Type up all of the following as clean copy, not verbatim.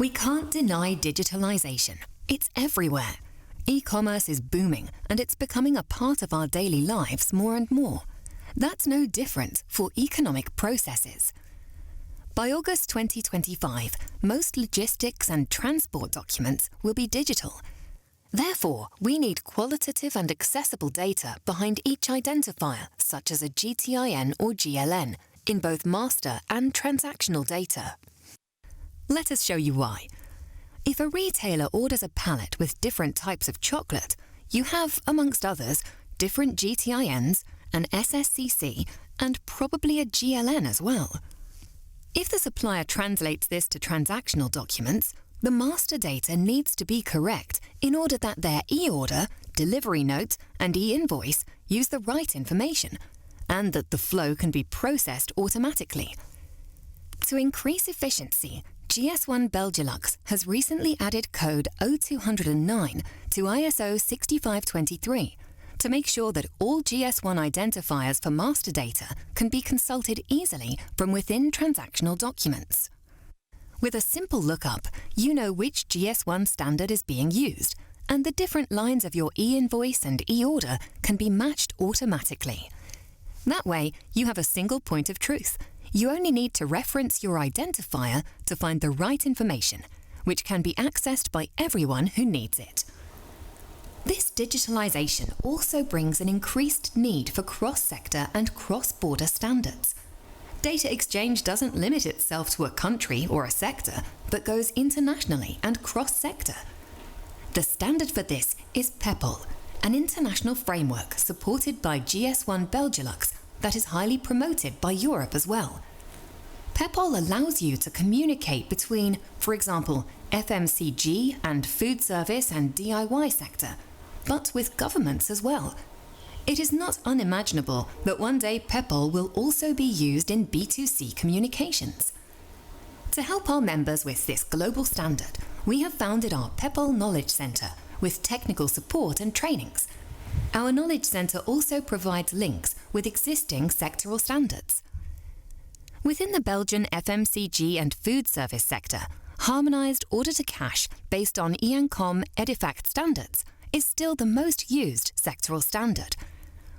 We can't deny digitalization. It's everywhere. E-commerce is booming and it's becoming a part of our daily lives more and more. That's no different for economic processes. By August 2025, most logistics and transport documents will be digital. Therefore, we need qualitative and accessible data behind each identifier, such as a GTIN or GLN, in both master and transactional data. Let us show you why. If a retailer orders a pallet with different types of chocolate, you have, amongst others, different GTINs, an SSCC, and probably a GLN as well. If the supplier translates this to transactional documents, the master data needs to be correct in order that their e-order, delivery note, and e-invoice use the right information, and that the flow can be processed automatically. To increase efficiency, GS1 Belgialux has recently added code 0209 to ISO 6523 to make sure that all GS1 identifiers for master data can be consulted easily from within transactional documents. With a simple lookup, you know which GS1 standard is being used, and the different lines of your e-invoice and e-order can be matched automatically. That way, you have a single point of truth. You only need to reference your identifier to find the right information, which can be accessed by everyone who needs it. This digitalization also brings an increased need for cross-sector and cross-border standards. Data exchange doesn't limit itself to a country or a sector, but goes internationally and cross-sector. The standard for this is PEPL, an international framework supported by GS1 Belgialux that is highly promoted by Europe as well. PEPL allows you to communicate between, for example, FMCG and food service and DIY sector, but with governments as well. It is not unimaginable that one day PEPL will also be used in B2C communications. To help our members with this global standard, we have founded our PEPL Knowledge Centre with technical support and trainings. Our Knowledge Centre also provides links with existing sectoral standards. Within the Belgian FMCG and food service sector, harmonised order-to-cash based on EANCOM EDIFACT standards is still the most used sectoral standard.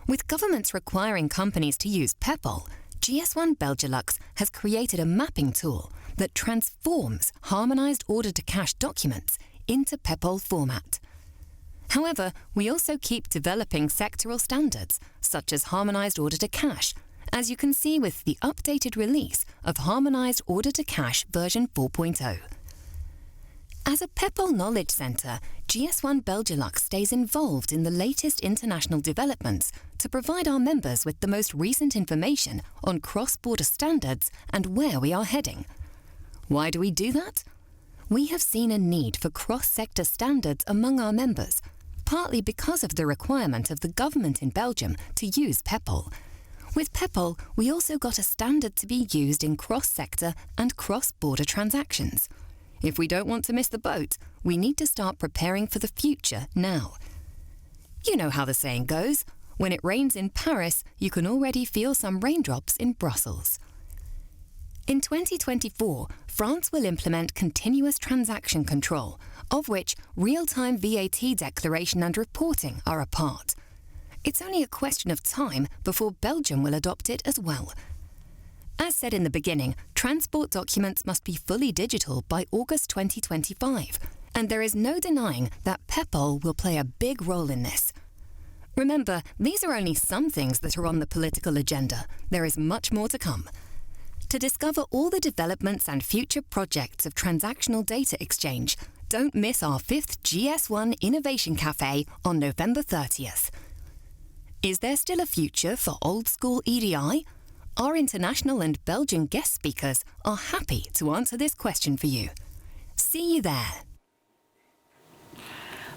With governments requiring companies to use PEPL, GS1 Belgialux has created a mapping tool that transforms harmonised order-to-cash documents into PEPL format. However, we also keep developing sectoral standards, such as harmonised order-to-cash, as you can see with the updated release of Harmonised Order-to-Cash version 4.0. As a PEPL Knowledge Centre, GS1 Belgialux stays involved in the latest international developments to provide our members with the most recent information on cross-border standards and where we are heading. Why do we do that? We have seen a need for cross-sector standards among our members, partly because of the requirement of the government in Belgium to use PEPL. With PEPL, we also got a standard to be used in cross-sector and cross-border transactions. If we don't want to miss the boat, we need to start preparing for the future now. You know how the saying goes, when it rains in Paris, you can already feel some raindrops in Brussels. In 2024, France will implement continuous transaction control, of which real-time VAT declaration and reporting are a part. It's only a question of time before Belgium will adopt it as well. As said in the beginning, transport documents must be fully digital by August 2025, and there is no denying that PEPL will play a big role in this. Remember, these are only some things that are on the political agenda. There is much more to come. To discover all the developments and future projects of transactional data exchange, don't miss our 5th GS1 Innovation Café on November 30th. Is there still a future for old-school EDI? Our international and Belgian guest speakers are happy to answer this question for you. See you there.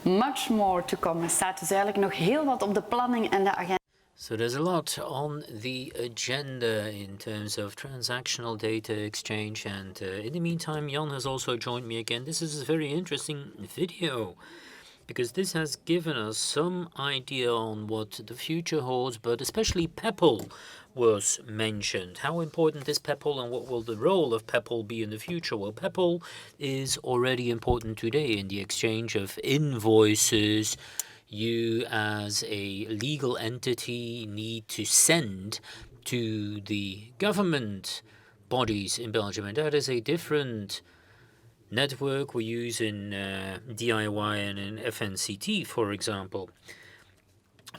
Much more to come. Er staat dus eigenlijk nog heel wat op de planning en de agenda. So there's a lot on the agenda in terms of transactional data exchange, and in the meantime, Jan has also joined me again. This is a very interesting video because this has given us some idea on what the future holds, but especially PEPL was mentioned. How important is PEPL and what will the role of PEPL be in the future? Well, PEPL is already important today in the exchange of invoices. You as a legal entity need to send to the government bodies in Belgium, and that is a different network we use in DIY and in FNCT, for example.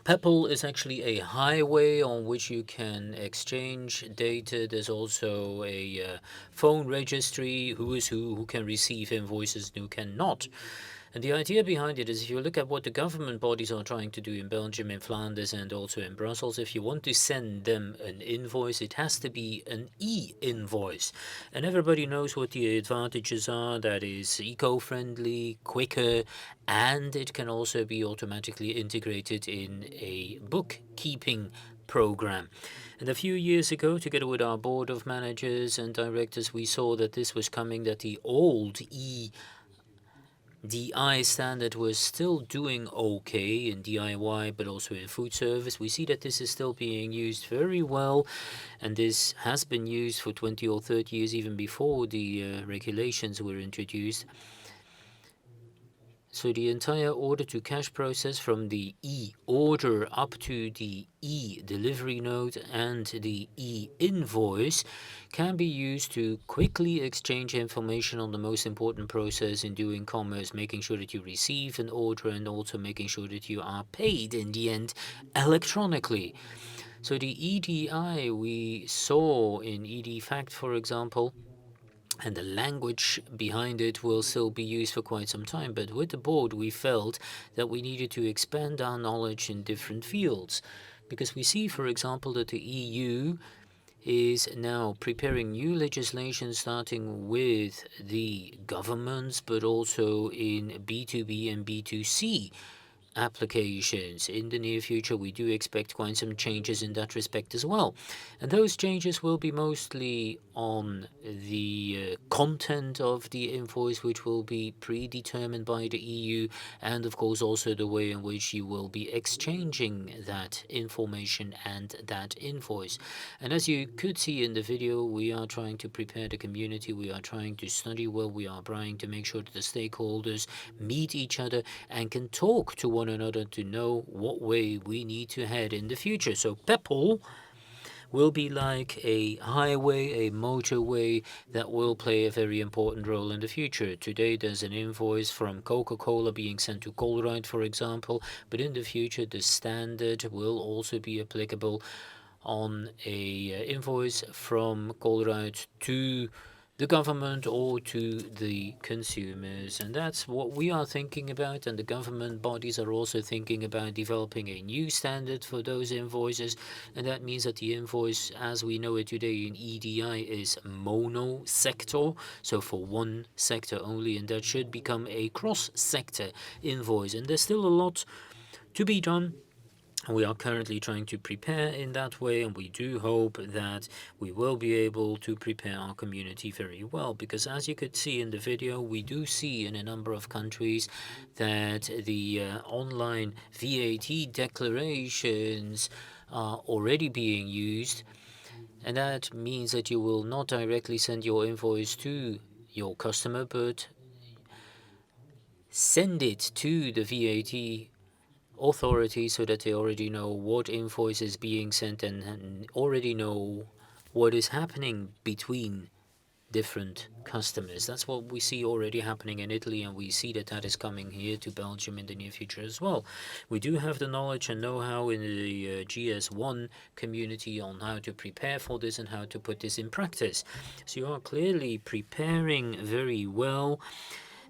PEPL is actually a highway on which you can exchange data. There's also a phone registry, who is who can receive invoices and who cannot. And the idea behind it is, if you look at what the government bodies are trying to do in Belgium, in Flanders, and also in Brussels, if you want to send them an invoice, it has to be an e-invoice. And everybody knows what the advantages are. That is eco-friendly, quicker, and it can also be automatically integrated in a bookkeeping program. And a few years ago, together with our board of managers and directors, we saw that this was coming, that the old EDI standard was still doing okay in DIY, but also in food service. We see that this is still being used very well, and this has been used for 20 or 30 years, even before the regulations were introduced. So the entire order-to-cash process, from the e-order up to the e-delivery note and the e-invoice, can be used to quickly exchange information on the most important process in doing commerce, making sure that you receive an order and also making sure that you are paid in the end electronically. So the EDI we saw in ED Fact, for example, and the language behind it will still be used for quite some time. But with the board, we felt that we needed to expand our knowledge in different fields, because we see, for example, that the EU is now preparing new legislation, starting with the governments, but also in B2B and B2C applications. In the near future, we do expect quite some changes in that respect as well. And those changes will be mostly on the content of the invoice, which will be predetermined by the EU, and of course also the way in which you will be exchanging that information and that invoice. And as you could see in the video, we are trying to prepare the community, we are trying to study well, we are trying to make sure that the stakeholders meet each other and can talk to one another to know what way we need to head in the future. So PEPL will be like a highway, a motorway that will play a very important role in the future. Today there's an invoice from Coca-Cola being sent to Colruyt, for example, but in the future the standard will also be applicable on a invoice from Colruyt to the government or to the consumers. And that's what we are thinking about, and the government bodies are also thinking about developing a new standard for those invoices. And that means that the invoice as we know it today in EDI is mono-sector, so for one sector only, and that should become a cross-sector invoice. And there's still a lot to be done. We are currently trying to prepare in that way, and we do hope that we will be able to prepare our community very well, because as you could see in the video, we do see in a number of countries that the online VAT declarations are already being used, and that means that you will not directly send your invoice to your customer, but send it to the VAT authority so that they already know what invoice is being sent and already know what is happening between different customers. That's what we see already happening in Italy, and we see that that is coming here to Belgium in the near future as well. We do have the knowledge and know-how in the GS1 community on how to prepare for this and how to put this in practice. So you are clearly preparing very well,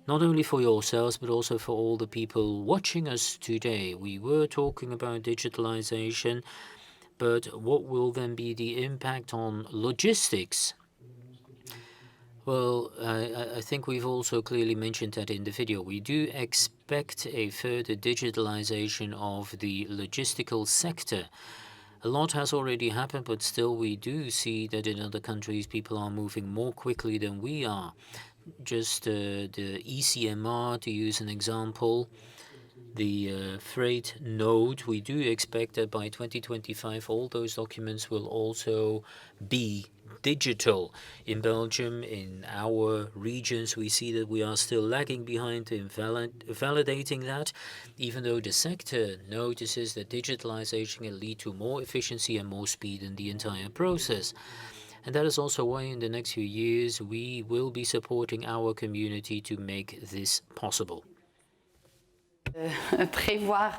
not only for yourselves, but also for all the people watching us today. We were talking about digitalization, but what will then be the impact on logistics? Well, I think we've also clearly mentioned that in the video. We do expect a further digitalization of the logistical sector. A lot has already happened, but still we do see that in other countries people are moving more quickly than we are. Just the ECMR, to use an example, the freight node, we do expect that by 2025 all those documents will also be digital. In Belgium, in our regions, we see that we are still lagging behind in validating that, even though the sector notices that digitalization can lead to more efficiency and more speed in the entire process. And that is also why in the next few years we will be supporting our community to make this possible. Prévoir.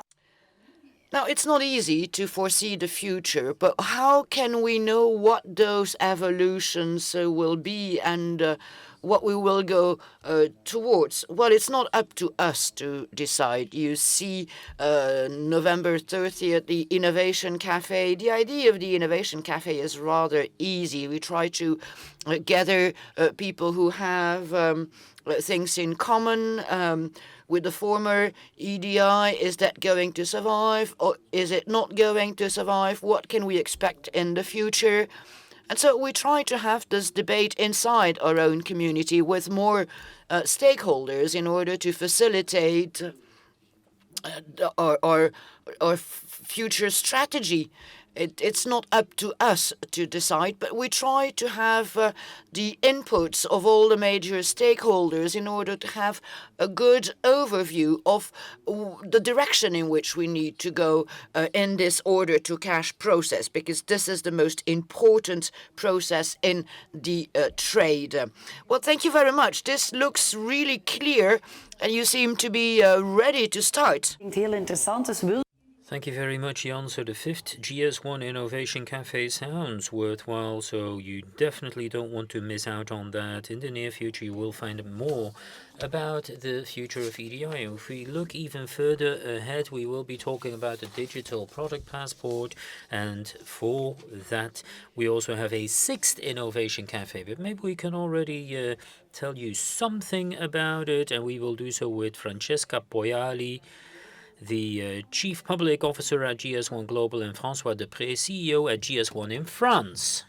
Now, it's not easy to foresee the future, but how can we know what those evolutions will be and what we will go towards? Well, it's not up to us to decide. You see, November 30th, the Innovation Cafe. The idea of the Innovation Cafe is rather easy. We try to gather people who have things in common. With the former EDI, is that going to survive or is it not going to survive? What can we expect in the future? And so we try to have this debate inside our own community with more stakeholders in order to facilitate our future strategy. It's not up to us to decide, but we try to have the inputs of all the major stakeholders in order to have a good overview of the direction in which we need to go in this order-to-cash process, because this is the most important process in the trade. Well, thank you very much. This looks really clear, and you seem to be ready to start. Heel interessant, dus wil Thank you very much, Jan. So the 5th GS1 Innovation Cafe sounds worthwhile, so you definitely don't want to miss out on that. In the near future, you will find more about the future of EDI. If we look even further ahead, we will be talking about the digital product passport, and for that, we also have a 6th Innovation Cafe. But maybe we can already tell you something about it, and we will do so with Francesca Poiali, the Chief Public Officer at GS1 Global, and François Depré, CEO at GS1 in France.